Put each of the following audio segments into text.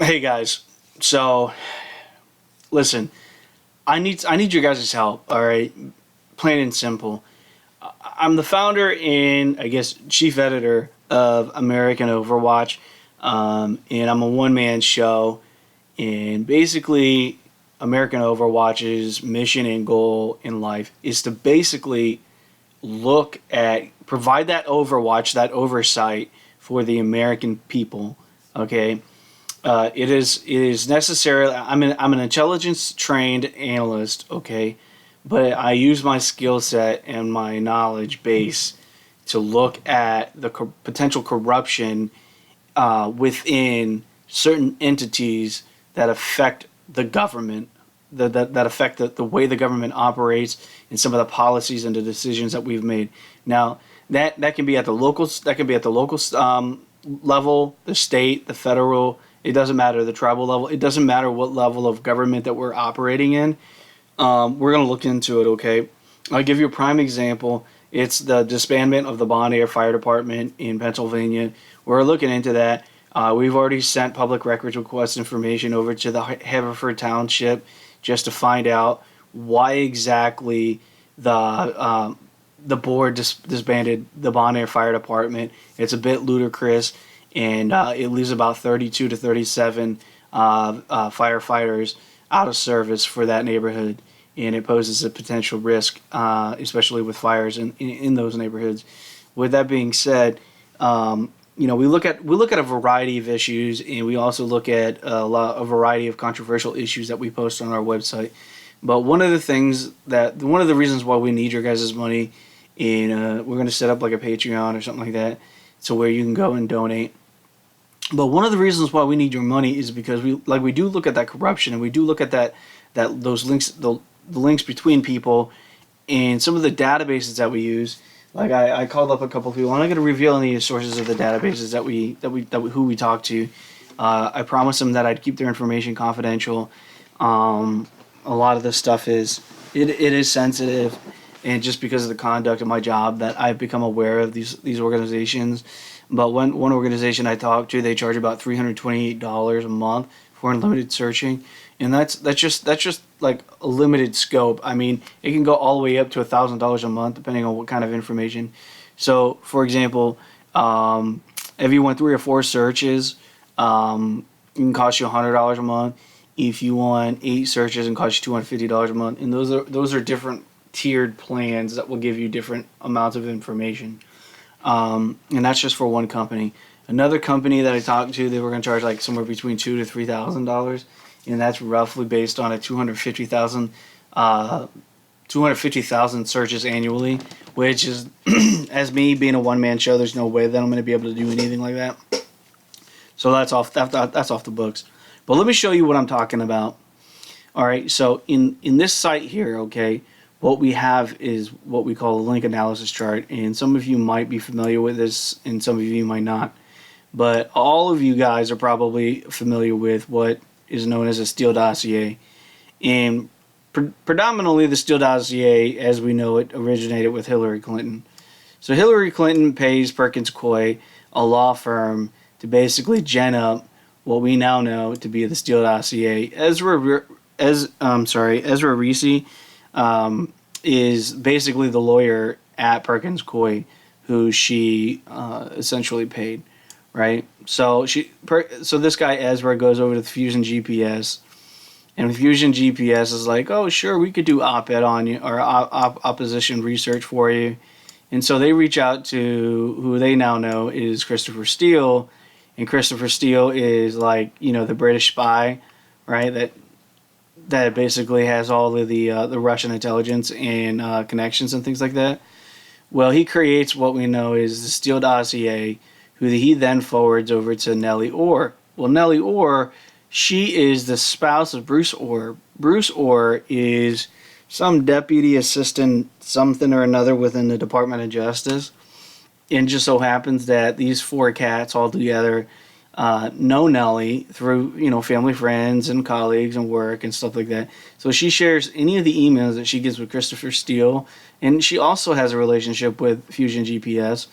Hey guys, so listen, I need your guys' help. All right, plain and simple. I'm the founder and I guess chief editor of American Overwatch, and I'm a one man show. And basically, American Overwatch's mission and goal in life is to basically provide that Overwatch, that oversight for the American people. Okay, it is necessary. I'm an intelligence trained analyst, okay, but I use my skill set and my knowledge base to look at the potential corruption within certain entities that affect the government, that affect the way the government operates, and some of the policies and the decisions that we've made. Now, that can be at the local level, the state, the federal. It doesn't matter the tribal level. It doesn't matter what level of government that we're operating in. We're going to look into it. Okay, I'll give you a prime example. It's the disbandment of the Bon Air Fire Department in Pennsylvania. We're looking into that. We've already sent public records request information over to the Haverford Township just to find out why exactly the board disbanded the Bon Air Fire Department. It's a bit ludicrous, and it leaves about 32 to 37 firefighters out of service for that neighborhood, and it poses a potential risk, especially with fires in those neighborhoods. With that being said, we look at a variety of issues, and we also look at a variety of controversial issues that we post on our website. But one of the reasons why we need your guys' money, and we're going to set up like a Patreon or something like that, to where you can go and donate. But one of the reasons why we need your money is because we do look at that corruption, and we do look at those links, the links between people, and some of the databases that we use. Like I called up a couple of people. I'm not going to reveal any sources of the databases who we talked to. I promised them that I'd keep their information confidential. A lot of this stuff it is sensitive, and just because of the conduct of my job, that I've become aware of these organizations. But one organization I talked to, they charge about $328 a month for unlimited searching, and that's just like a limited scope. I mean, it can go all the way up to $1,000 a month depending on what kind of information. So, for example, if you want 3 or 4 searches, it can cost you $100 a month. If you want 8 searches, it can cost you $250 a month, and those are different tiered plans that will give you different amounts of information. And that's just for one company. Another company that I talked to, they were going to charge like somewhere between $2,000 to $3,000, and that's roughly based on a 250,000 searches annually, which is, as me being a one man show, there's no way that I'm going to be able to do anything like that. So that's off the books. But let me show you what I'm talking about. All right, so in this site here, okay, what we have is what we call a link analysis chart, and some of you might be familiar with this, and some of you might not. But all of you guys are probably familiar with what is known as a Steele dossier. And predominantly the Steele dossier, as we know it, originated with Hillary Clinton. So Hillary Clinton pays Perkins Coie, a law firm, to basically gen up what we now know to be the Steele dossier. Ezra Reese is basically the lawyer at Perkins Coie, who she essentially paid, right? So this guy Ezra goes over to the Fusion GPS, and Fusion GPS is like, oh sure, we could do op-ed on you, or opposition research for you, and so they reach out to who they now know is Christopher Steele, and Christopher Steele is like, the British spy, right? That basically has all of the Russian intelligence and connections and things like that. Well, he creates what we know is the Steele dossier, who he then forwards over to Nellie Orr. Well, Nellie Orr, she is the spouse of Bruce Orr. Bruce Orr is some deputy assistant something or another within the Department of Justice. And just so happens that these 4 cats all together know Nellie through, family, friends, and colleagues and work and stuff like that. So she shares any of the emails that she gets with Christopher Steele, and she also has a relationship with Fusion GPS.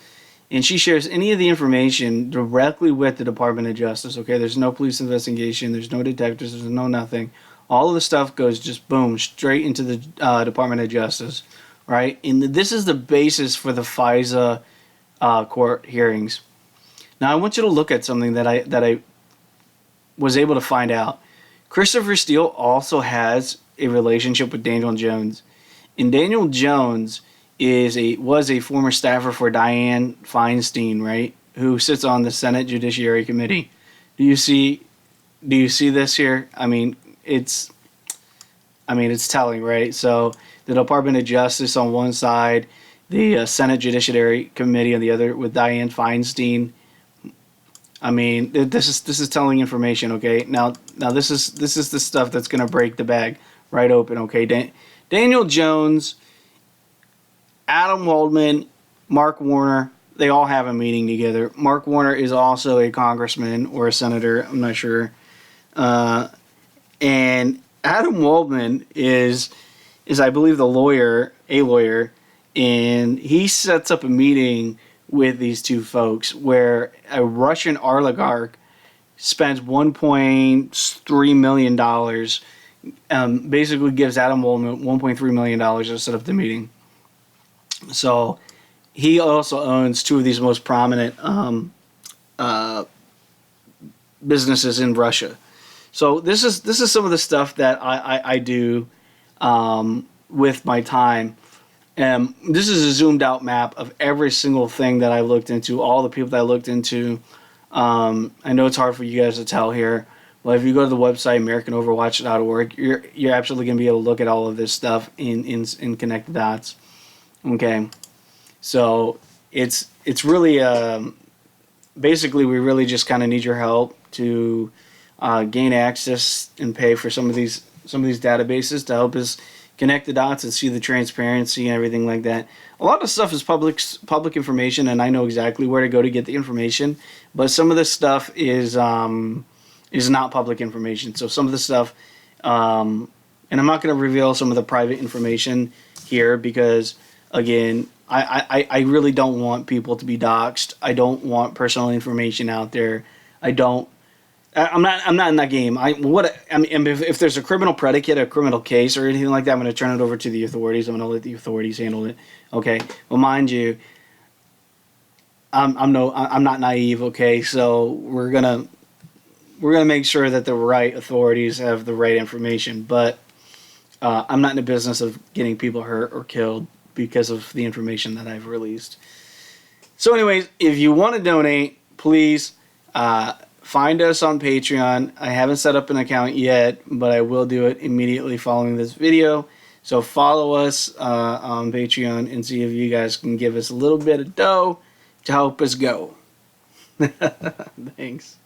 and she shares any of the information directly with the Department of Justice. Okay, there's no police investigation, there's no detectives, there's no nothing. All of the stuff goes just boom straight into the Department of Justice, right? And this is the basis for the FISA court hearings. Now, I want you to look at something that I was able to find out. Christopher Steele also has a relationship with Daniel Jones, and Daniel Jones was a former staffer for Dianne Feinstein, right? Who sits on the Senate Judiciary Committee. Do you see this here? I mean, it's telling, right? So the Department of Justice on one side, the Senate Judiciary Committee on the other, with Dianne Feinstein. I mean, this is telling information. Okay, now this is the stuff that's gonna break the bag right open. Okay, Daniel Jones, Adam Waldman, Mark Warner, they all have a meeting together. Mark Warner is also a congressman or a senator, I'm not sure. And Adam Waldman is I believe a lawyer, and he sets up a meeting with these two folks where a Russian oligarch spends $1.3 million, basically gives Adam Waldman $1.3 million to set up the meeting. So he also owns two of these most prominent businesses in Russia. So this is some of the stuff that I do with my time. This is a zoomed out map of every single thing that I looked into, all the people that I looked into. I know it's hard for you guys to tell here. Well, if you go to the website AmericanOverwatch.org, you're absolutely going to be able to look at all of this stuff and connect the dots. Okay, so it's really basically we really just kind of need your help to gain access and pay for some of these databases to help us connect the dots and see the transparency and everything like that. A lot of stuff is public information, and I know exactly where to go to get the information. But some of this stuff is not public information. So some of the stuff, and I'm not going to reveal some of the private information here because, again, I really don't want people to be doxxed. I don't want personal information out there. I'm not in that game. If there's a criminal predicate, a criminal case, or anything like that, I'm going to turn it over to the authorities. I'm going to let the authorities handle it. Okay. Well, mind you, I'm not naive. Okay. So we're gonna make sure that the right authorities have the right information. But I'm not in the business of getting people hurt or killed because of the information that I've released. So, anyways, if you want to donate, please. Find us on Patreon. I haven't set up an account yet, but I will do it immediately following this video. So follow us on Patreon and see if you guys can give us a little bit of dough to help us go. Thanks.